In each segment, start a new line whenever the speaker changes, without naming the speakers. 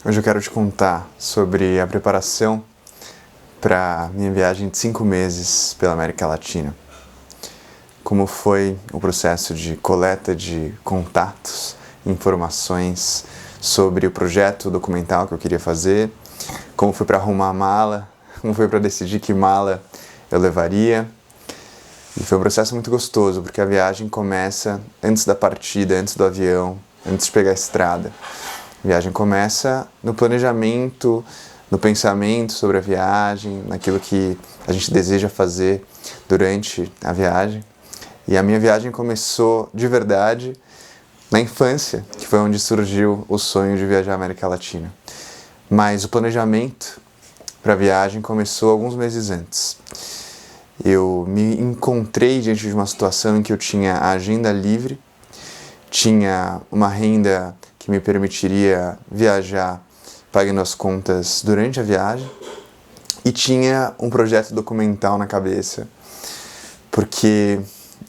Hoje eu quero te contar sobre a preparação para minha viagem de 5 meses pela América Latina. Como foi o processo de coleta de contatos, informações sobre o projeto documental que eu queria fazer, como foi para arrumar a mala, como foi para decidir que mala eu levaria. E foi um processo muito gostoso, porque a viagem começa antes da partida, antes do avião, antes de pegar a estrada. A viagem começa no planejamento, no pensamento sobre a viagem, naquilo que a gente deseja fazer durante a viagem. E a minha viagem começou de verdade na infância, que foi onde surgiu o sonho de viajar à América Latina. Mas o planejamento para a viagem começou alguns meses antes. Eu me encontrei diante de uma situação em que eu tinha a agenda livre, tinha uma renda que me permitiria viajar pagando as contas durante a viagem e tinha um projeto documental na cabeça, porque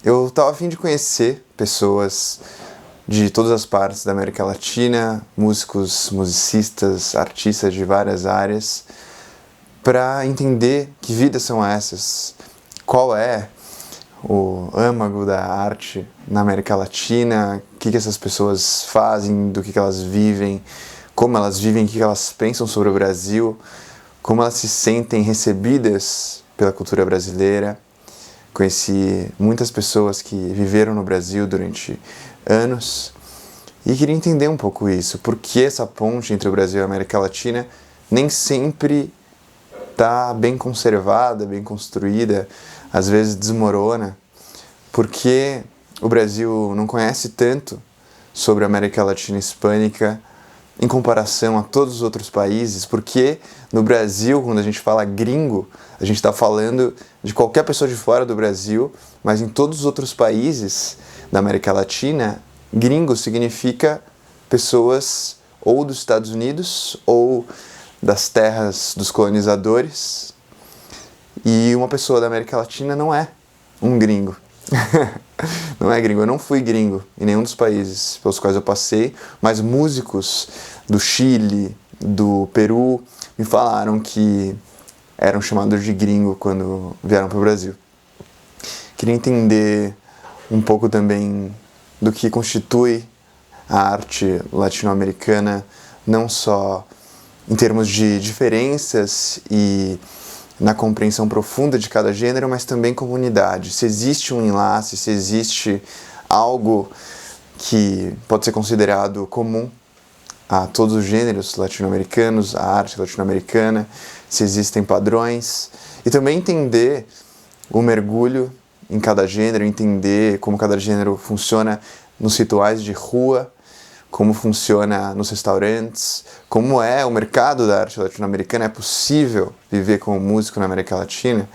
eu estava a fim de conhecer pessoas de todas as partes da América Latina, músicos, musicistas, artistas de várias áreas, para entender que vidas são essas, qual é o âmago da arte na América Latina, o que essas pessoas fazem, do que elas vivem, como elas vivem, o que elas pensam sobre o Brasil, como elas se sentem recebidas pela cultura brasileira. Conheci muitas pessoas que viveram no Brasil durante anos e queria entender um pouco isso, porque essa ponte entre o Brasil e a América Latina nem sempre está bem conservada, bem construída, às vezes desmorona, porque o Brasil não conhece tanto sobre a América Latina hispânica em comparação a todos os outros países, porque no Brasil, quando a gente fala gringo, a gente está falando de qualquer pessoa de fora do Brasil, mas em todos os outros países da América Latina, gringo significa pessoas ou dos Estados Unidos ou das terras dos colonizadores, e uma pessoa da América Latina não é um gringo. Não é gringo, eu não fui gringo em nenhum dos países pelos quais eu passei, mas músicos do Chile, do Peru, me falaram que eram chamados de gringo quando vieram para o Brasil. Queria entender um pouco também do que constitui a arte latino-americana, não só em termos de diferenças e na compreensão profunda de cada gênero, mas também comunidade. Se existe um enlace, se existe algo que pode ser considerado comum a todos os gêneros latino-americanos, a arte latino-americana, se existem padrões, e também entender o mergulho em cada gênero, entender como cada gênero funciona nos rituais de rua, como funciona nos restaurantes, como é o mercado da arte latino-americana, é possível viver como músico na América Latina,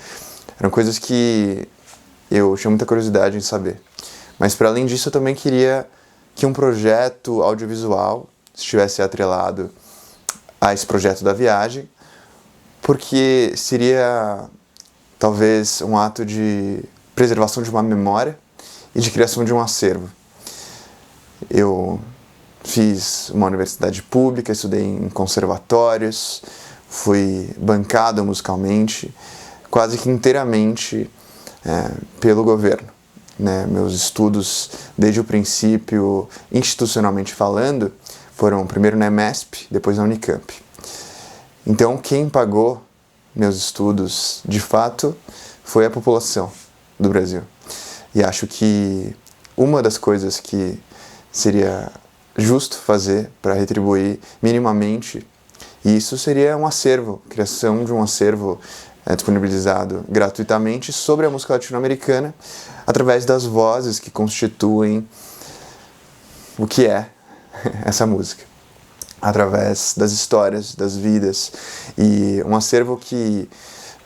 eram coisas que eu tinha muita curiosidade em saber. Mas para além disso, eu também queria que um projeto audiovisual estivesse atrelado a esse projeto da viagem, porque seria talvez um ato de preservação de uma memória e de criação de um acervo. Eu fiz uma universidade pública, estudei em conservatórios, fui bancado musicalmente, quase que inteiramente pelo governo. Meus estudos, desde o princípio, institucionalmente falando, foram primeiro na EMESP, depois na Unicamp. Então, quem pagou meus estudos, de fato, foi a população do Brasil. E acho que uma das coisas que seria justo fazer para retribuir minimamente isso seria um acervo, criação de um acervo disponibilizado gratuitamente sobre a música latino-americana através das vozes que constituem o que é essa música, através das histórias, das vidas, e um acervo que,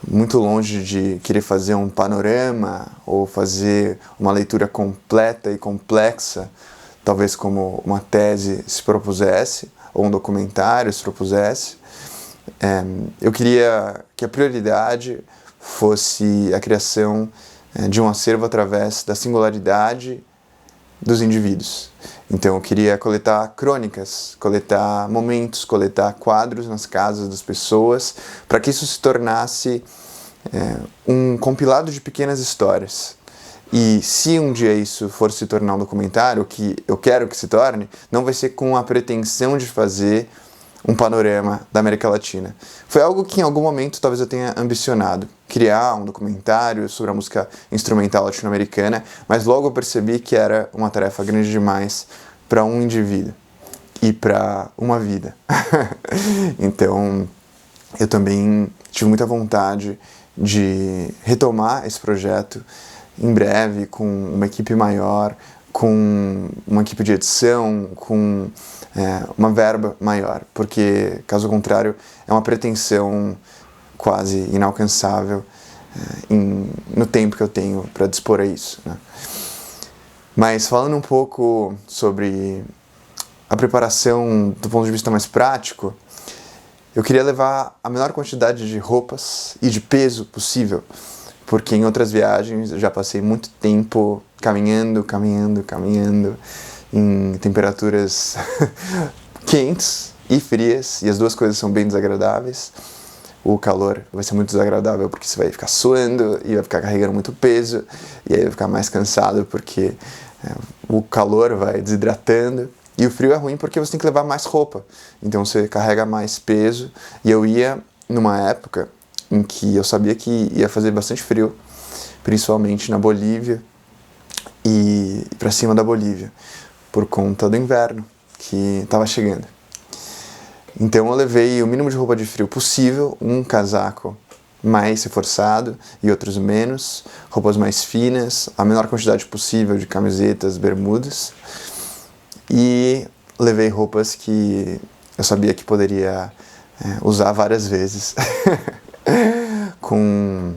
muito longe de querer fazer um panorama ou fazer uma leitura completa e complexa, talvez como uma tese se propusesse, ou um documentário se propusesse, eu queria que a prioridade fosse a criação de um acervo através da singularidade dos indivíduos. Então eu queria coletar crônicas, coletar momentos, coletar quadros nas casas das pessoas, para que isso se tornasse um compilado de pequenas histórias. E se um dia isso for se tornar um documentário, o que eu quero que se torne, não vai ser com a pretensão de fazer um panorama da América Latina. Foi algo que em algum momento talvez eu tenha ambicionado, criar um documentário sobre a música instrumental latino-americana, mas logo eu percebi que era uma tarefa grande demais para um indivíduo e para uma vida. Então, eu também tive muita vontade de retomar esse projeto em breve, com uma equipe maior, com uma equipe de edição, com uma verba maior, porque, caso contrário, é uma pretensão quase inalcançável no tempo que eu tenho para dispor a isso, né? Mas falando um pouco sobre a preparação do ponto de vista mais prático, eu queria levar a menor quantidade de roupas e de peso possível, porque em outras viagens eu já passei muito tempo caminhando em temperaturas quentes e frias, e as duas coisas são bem desagradáveis. O calor vai ser muito desagradável porque você vai ficar suando e vai ficar carregando muito peso, e aí vai ficar mais cansado porque o calor vai desidratando. E o frio é ruim porque você tem que levar mais roupa, então você carrega mais peso. E eu ia numa época em que eu sabia que ia fazer bastante frio, principalmente na Bolívia e para cima da Bolívia, por conta do inverno que estava chegando. Então eu levei o mínimo de roupa de frio possível, um casaco mais reforçado e outros menos, roupas mais finas, a menor quantidade possível de camisetas, bermudas, e levei roupas que eu sabia que poderia usar várias vezes, com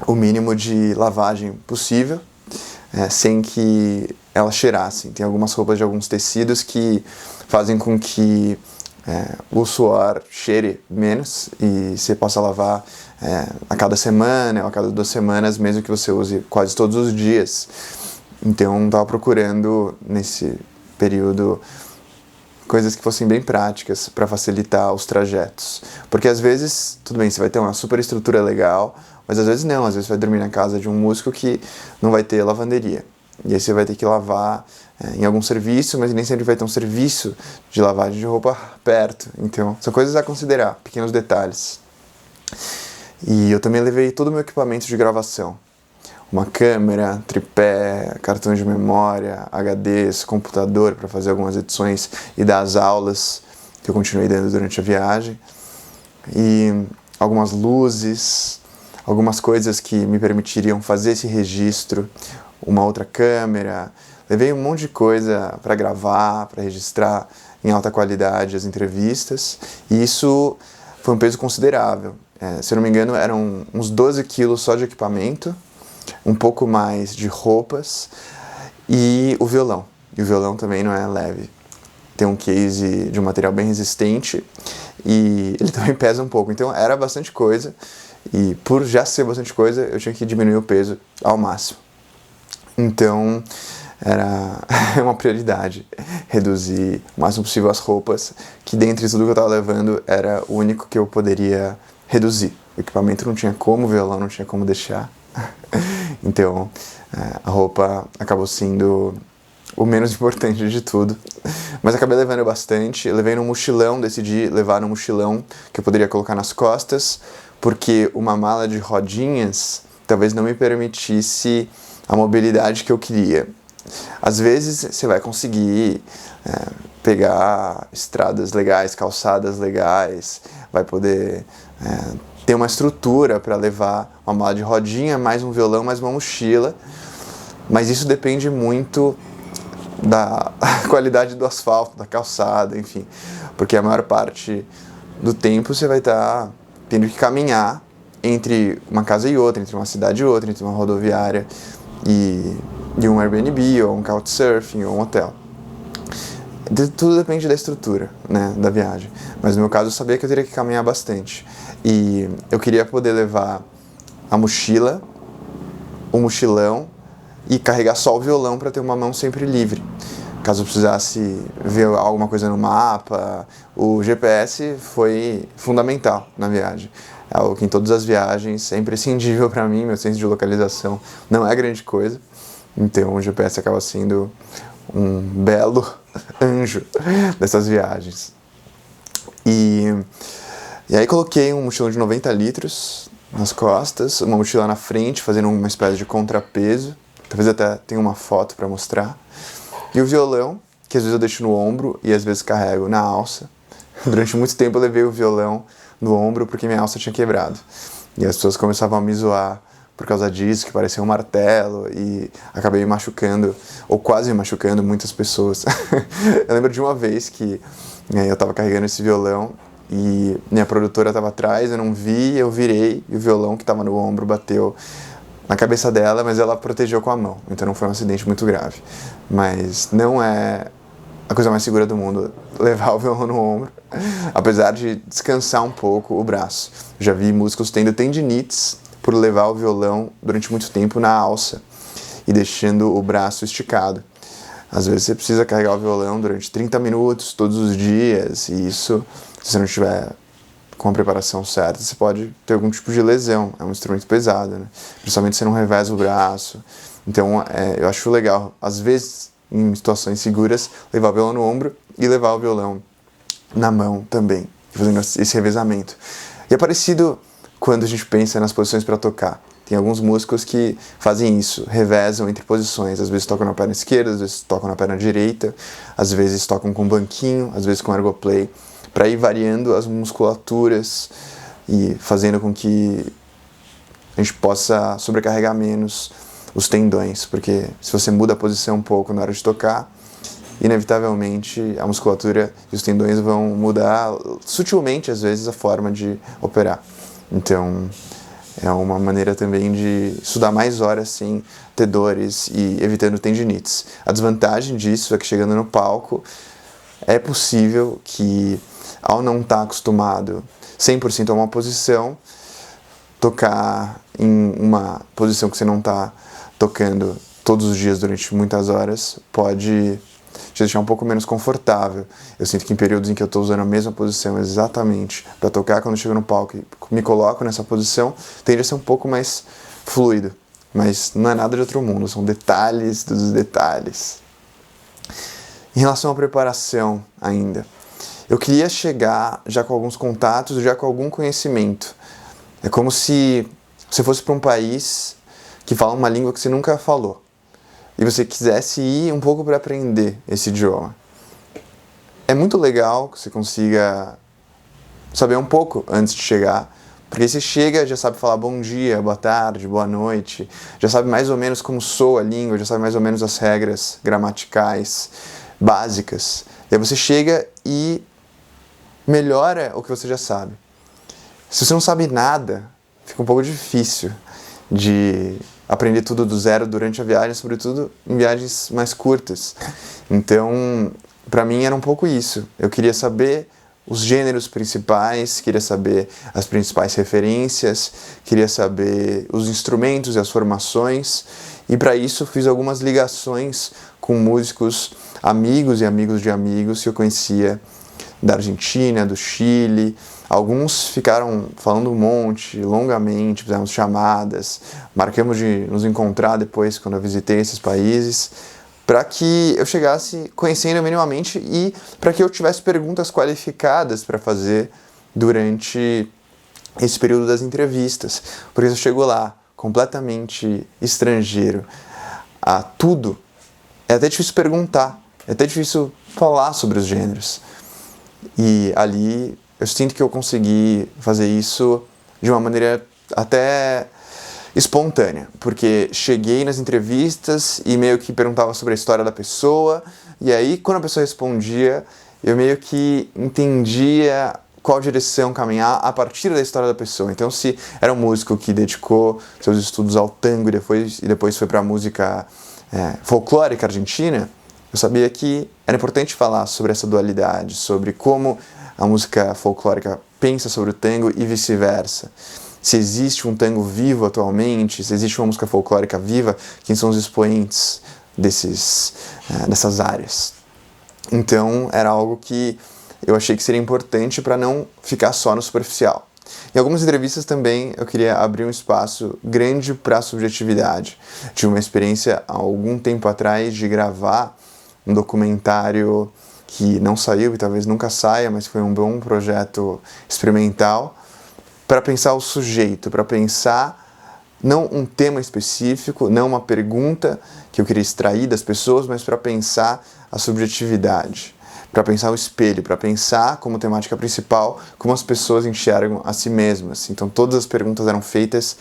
o mínimo de lavagem possível, sem que elas cheirassem. Tem algumas roupas de alguns tecidos que fazem com que o suor cheire menos e você possa lavar a cada semana ou a cada 2 semanas, mesmo que você use quase todos os dias. Então estava procurando nesse período coisas que fossem bem práticas para facilitar os trajetos, porque às vezes, tudo bem, você vai ter uma super estrutura legal, mas às vezes não, às vezes você vai dormir na casa de um músico que não vai ter lavanderia, e aí você vai ter que lavar em algum serviço, mas nem sempre vai ter um serviço de lavagem de roupa perto. Então são coisas a considerar, pequenos detalhes. E eu também levei todo o meu equipamento de gravação, uma câmera, tripé, cartão de memória, HDs, computador para fazer algumas edições e dar as aulas que eu continuei dando durante a viagem, e algumas luzes, algumas coisas que me permitiriam fazer esse registro, uma outra câmera. Levei um monte de coisa para gravar, para registrar em alta qualidade as entrevistas, e isso foi um peso considerável. Se eu não me engano, eram uns 12 quilos só de equipamento, um pouco mais de roupas e o violão. E o violão também não é leve. Tem um case de um material bem resistente e ele também pesa um pouco. Então era bastante coisa, e por já ser bastante coisa, eu tinha que diminuir o peso ao máximo. Então era uma prioridade reduzir o máximo possível as roupas, que dentre tudo que eu estava levando era o único que eu poderia reduzir. O equipamento não tinha como, o violão não tinha como deixar. Então a roupa acabou sendo o menos importante de tudo, mas acabei levando bastante. Eu levei no mochilão, decidi levar no mochilão que eu poderia colocar nas costas, porque uma mala de rodinhas talvez não me permitisse a mobilidade que eu queria. Às vezes você vai conseguir pegar estradas legais, calçadas legais, vai poder ter uma estrutura para levar uma mala de rodinha, mais um violão, mais uma mochila, mas isso depende muito da qualidade do asfalto, da calçada, enfim, porque a maior parte do tempo você vai estar tendo que caminhar entre uma casa e outra, entre uma cidade e outra, entre uma rodoviária e um Airbnb, ou um Couchsurfing, ou um hotel. Tudo depende da estrutura, né, da viagem. Mas no meu caso eu sabia que eu teria que caminhar bastante. E eu queria poder levar a mochila, o mochilão e carregar só o violão para ter uma mão sempre livre. Caso eu precisasse ver alguma coisa no mapa, o GPS foi fundamental na viagem. É algo que em todas as viagens é imprescindível para mim, meu senso de localização não é grande coisa. Então o GPS acaba sendo um belo anjo dessas viagens. E aí coloquei um mochilão de 90 litros nas costas, uma mochila na frente, fazendo uma espécie de contrapeso. Talvez até tenha uma foto para mostrar. E o violão, que às vezes eu deixo no ombro e às vezes carrego na alça. Durante muito tempo eu levei o violão no ombro porque minha alça tinha quebrado. E as pessoas começavam a me zoar por causa disso, que parecia um martelo, e acabei me machucando, ou quase me machucando, muitas pessoas. Eu lembro de uma vez que eu estava carregando esse violão e minha produtora estava atrás, eu não vi, eu virei e o violão que estava no ombro bateu na cabeça dela, mas ela protegeu com a mão, então não foi um acidente muito grave. Mas não é a coisa mais segura do mundo levar o violão no ombro, apesar de descansar um pouco o braço. Já vi músicos tendo tendinites por levar o violão durante muito tempo na alça e deixando o braço esticado. Às vezes você precisa carregar o violão durante 30 minutos, todos os dias, e isso, se você não estiver com a preparação certa, você pode ter algum tipo de lesão. É um instrumento pesado, né? Principalmente se você não reveza o braço. Então, eu acho legal, às vezes, em situações seguras, levar o violão no ombro e levar o violão na mão também, fazendo esse revezamento. E é parecido quando a gente pensa nas posições para tocar. Tem alguns músicos que fazem isso, revezam entre posições. Às vezes tocam na perna esquerda, às vezes tocam na perna direita, às vezes tocam com banquinho, às vezes com ergoplay, para ir variando as musculaturas e fazendo com que a gente possa sobrecarregar menos os tendões, porque se você muda a posição um pouco na hora de tocar, inevitavelmente a musculatura e os tendões vão mudar sutilmente, às vezes, a forma de operar. Então, é uma maneira também de estudar mais horas sem ter dores e evitando tendinites. A desvantagem disso é que chegando no palco, é possível que, ao não estar acostumado 100% a uma posição, tocar em uma posição que você não está tocando todos os dias durante muitas horas pode te deixar um pouco menos confortável. Eu sinto que em períodos em que eu estou usando a mesma posição exatamente para tocar, quando eu chego no palco e me coloco nessa posição, tende a ser um pouco mais fluido. Mas não é nada de outro mundo, são detalhes dos detalhes. Em relação à preparação ainda, eu queria chegar já com alguns contatos, já com algum conhecimento. É como se você fosse para um país que fala uma língua que você nunca falou e você quisesse ir um pouco para aprender esse idioma. É muito legal que você consiga saber um pouco antes de chegar, porque você chega, já sabe falar bom dia, boa tarde, boa noite, já sabe mais ou menos como soa a língua, já sabe mais ou menos as regras gramaticais básicas. E aí você chega e melhora o que você já sabe. Se você não sabe nada, fica um pouco difícil de aprender tudo do zero durante a viagem, sobretudo em viagens mais curtas. Então, para mim era um pouco isso. Eu queria saber os gêneros principais, queria saber as principais referências, queria saber os instrumentos e as formações, e para isso fiz algumas ligações com músicos amigos e amigos de amigos que eu conhecia da Argentina, do Chile. Alguns ficaram falando um monte, longamente, fizemos chamadas, marcamos de nos encontrar depois quando eu visitei esses países, para que eu chegasse conhecendo minimamente e para que eu tivesse perguntas qualificadas para fazer durante esse período das entrevistas. Porque se eu chego lá completamente estrangeiro a tudo, é até difícil perguntar, é até difícil falar sobre os gêneros. E ali eu sinto que eu consegui fazer isso de uma maneira até espontânea, porque cheguei nas entrevistas e meio que perguntava sobre a história da pessoa, e aí quando a pessoa respondia, eu meio que entendia qual direção caminhar a partir da história da pessoa. Então, se era um músico que dedicou seus estudos ao tango e depois foi para a música folclórica argentina, eu sabia que era importante falar sobre essa dualidade, sobre como a música folclórica pensa sobre o tango e vice-versa. se existe um tango vivo atualmente, se existe uma música folclórica viva, quem são os expoentes dessas áreas. Então era algo que eu achei que seria importante para não ficar só no superficial. Em algumas entrevistas também eu queria abrir um espaço grande para a subjetividade. Tive uma experiência há algum tempo atrás de gravar um documentário que não saiu e talvez nunca saia, mas foi um bom projeto experimental, para pensar o sujeito, para pensar não um tema específico, não uma pergunta que eu queria extrair das pessoas, mas para pensar a subjetividade, para pensar o espelho, para pensar como temática principal como as pessoas enxergam a si mesmas. Então todas as perguntas eram feitas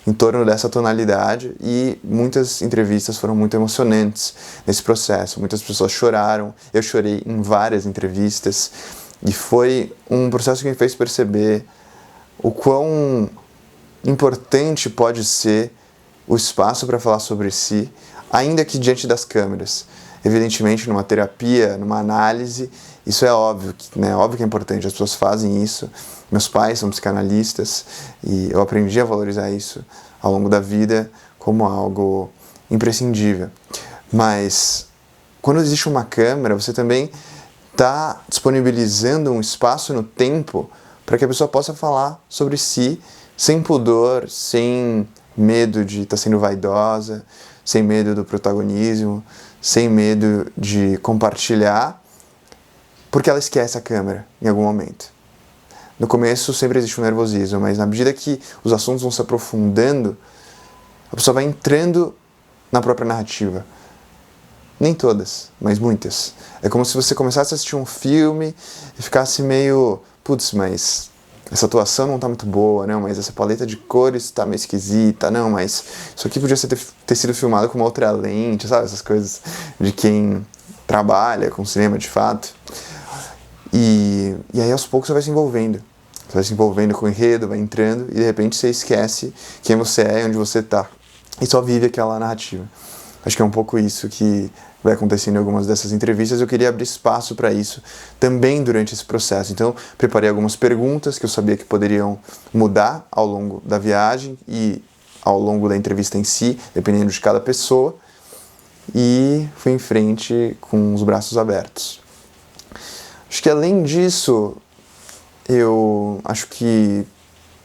em torno dessa tonalidade e muitas entrevistas foram muito emocionantes nesse processo. Muitas pessoas choraram, eu chorei em várias entrevistas e foi um processo que me fez perceber o quão importante pode ser o espaço para falar sobre si, ainda que diante das câmeras. Evidentemente, numa terapia, numa análise, isso é óbvio, né? Óbvio que é importante, as pessoas fazem isso. Meus pais são psicanalistas e eu aprendi a valorizar isso ao longo da vida como algo imprescindível. Mas quando existe uma câmera, você também está disponibilizando um espaço no tempo para que a pessoa possa falar sobre si sem pudor, sem medo de estar sendo vaidosa, sem medo do protagonismo, sem medo de compartilhar, porque ela esquece a câmera em algum momento. No começo sempre existe um nervosismo, mas na medida que os assuntos vão se aprofundando, a pessoa vai entrando na própria narrativa. Nem todas, mas muitas. É como se você começasse a assistir um filme e ficasse meio, putz, mas essa atuação não tá muito boa, não, mas essa paleta de cores tá meio esquisita, não, mas isso aqui podia ter sido filmado com uma outra lente, sabe? Essas coisas de quem trabalha com cinema de fato. E aí aos poucos você vai se envolvendo. Você vai se envolvendo com o enredo, vai entrando e de repente você esquece quem você é e onde você tá. E só vive aquela narrativa. Acho que é um pouco isso que vai acontecendo em algumas dessas entrevistas. Eu queria abrir espaço para isso também durante esse processo. Então, preparei algumas perguntas que eu sabia que poderiam mudar ao longo da viagem e ao longo da entrevista em si, dependendo de cada pessoa. E fui em frente com os braços abertos. Acho que além disso, eu acho que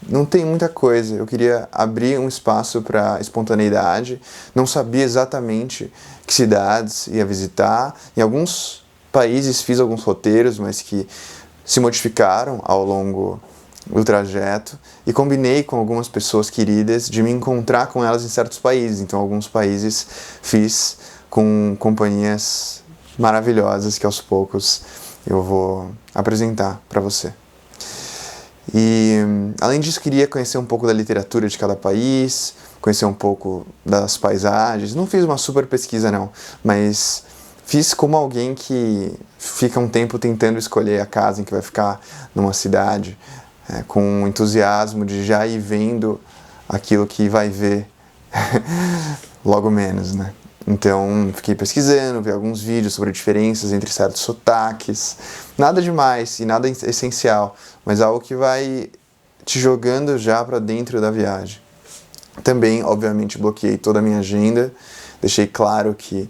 não tem muita coisa. Eu queria abrir um espaço para espontaneidade. Não sabia exatamente que cidades ia visitar. Em alguns países fiz alguns roteiros, mas que se modificaram ao longo do trajeto. E combinei com algumas pessoas queridas de me encontrar com elas em certos países. Então, alguns países fiz com companhias maravilhosas que aos poucos eu vou apresentar para você. E, além disso, queria conhecer um pouco da literatura de cada país, conhecer um pouco das paisagens. Não fiz uma super pesquisa, não, mas fiz como alguém que fica um tempo tentando escolher a casa em que vai ficar numa cidade, com o entusiasmo de já ir vendo aquilo que vai ver logo menos, né? Então, fiquei pesquisando, vi alguns vídeos sobre diferenças entre certos sotaques. Nada demais e nada essencial, mas algo que vai te jogando já para dentro da viagem. Também, obviamente, bloqueei toda a minha agenda. Deixei claro que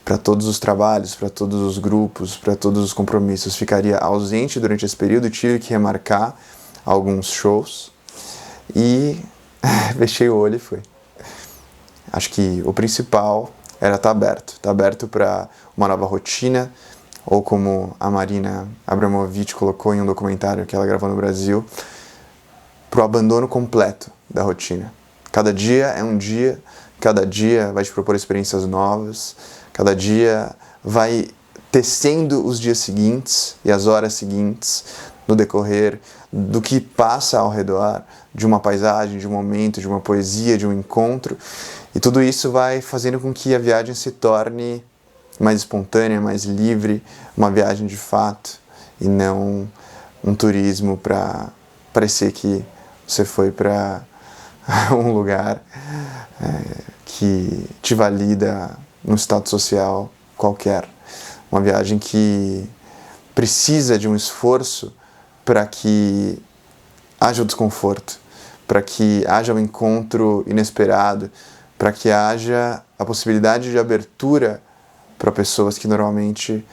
para todos os trabalhos, para todos os grupos, para todos os compromissos, ficaria ausente durante esse período. Tive que remarcar alguns shows e fechei o olho e fui. Acho que o principal era estar aberto para uma nova rotina, ou como a Marina Abramovic colocou em um documentário que ela gravou no Brasil, para o abandono completo da rotina. Cada dia é um dia, cada dia vai te propor experiências novas, cada dia vai tecendo os dias seguintes e as horas seguintes no decorrer do que passa ao redor, de uma paisagem, de um momento, de uma poesia, de um encontro. E tudo isso vai fazendo com que a viagem se torne mais espontânea, mais livre, uma viagem de fato, e não um turismo para parecer que você foi para um lugar que te valida num status social qualquer. Uma viagem que precisa de um esforço para que haja o desconforto, para que haja um encontro inesperado, para que haja a possibilidade de abertura para pessoas que normalmente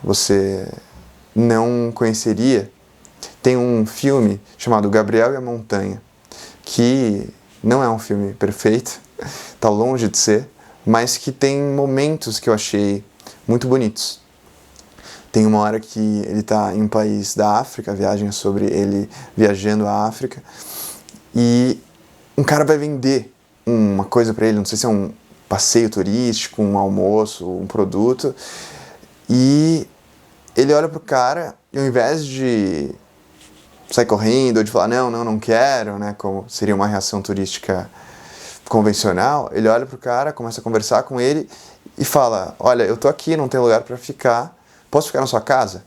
você não conheceria. Tem um filme chamado Gabriel e a Montanha, que não é um filme perfeito, está longe de ser, mas que tem momentos que eu achei muito bonitos. Tem uma hora que ele está em um país da África, a viagem é sobre ele viajando à África, e um cara vai vender uma coisa para ele, não sei se é um passeio turístico, um almoço, um produto, e ele olha pro cara e ao invés de sair correndo ou de falar não quero, né, como seria uma reação turística convencional, ele olha pro cara, começa a conversar com ele e fala: olha, eu tô aqui, não tem lugar para ficar, posso ficar na sua casa?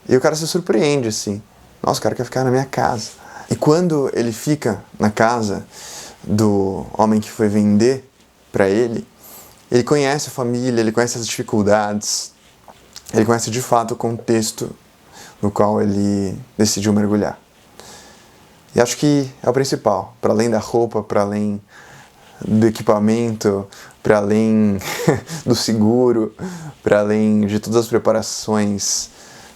E o cara se surpreende assim: nossa, o cara quer ficar na minha casa. E quando ele fica na casa do homem que foi vender para ele conhece a família, ele conhece as dificuldades, ele conhece de fato o contexto no qual ele decidiu mergulhar. E acho que é o principal, para além da roupa, para além do equipamento, para além do seguro, para além de todas as preparações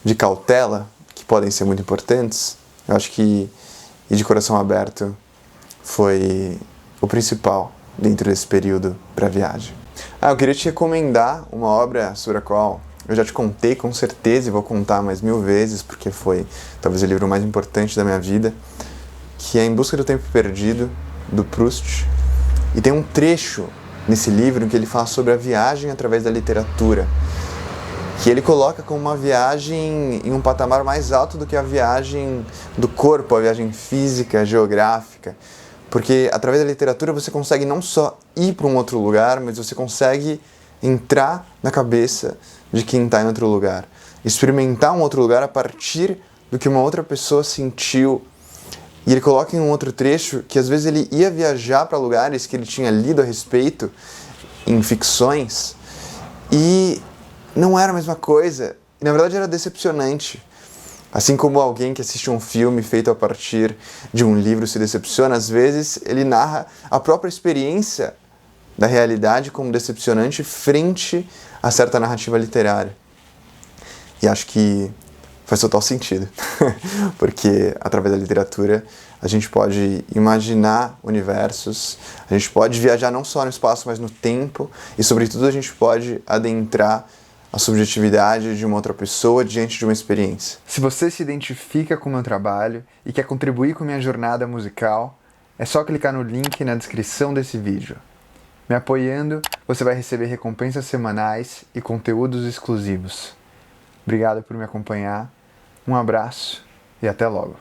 de cautela, que podem ser muito importantes, eu acho que ir de coração aberto foi o principal dentro desse período para a viagem. Eu queria te recomendar uma obra sobre a qual eu já te contei com certeza e vou contar mais 1000 vezes, porque foi talvez o livro mais importante da minha vida, que é Em Busca do Tempo Perdido, do Proust. E tem um trecho nesse livro em que ele fala sobre a viagem através da literatura, que ele coloca como uma viagem em um patamar mais alto do que a viagem do corpo, a viagem física, geográfica. Porque através da literatura você consegue não só ir para um outro lugar, mas você consegue entrar na cabeça de quem está em outro lugar. Experimentar um outro lugar a partir do que uma outra pessoa sentiu. E ele coloca em um outro trecho que às vezes ele ia viajar para lugares que ele tinha lido a respeito em ficções e não era a mesma coisa. E na verdade era decepcionante. Assim como alguém que assiste um filme feito a partir de um livro se decepciona, às vezes ele narra a própria experiência da realidade como decepcionante frente a certa narrativa literária. E acho que faz total sentido, porque através da literatura a gente pode imaginar universos, a gente pode viajar não só no espaço, mas no tempo, e sobretudo a gente pode adentrar a subjetividade de uma outra pessoa diante de uma experiência. Se você se identifica com o meu trabalho e quer contribuir com minha jornada musical, é só clicar no link na descrição desse vídeo. Me apoiando, você vai receber recompensas semanais e conteúdos exclusivos. Obrigado por me acompanhar, um abraço e até logo.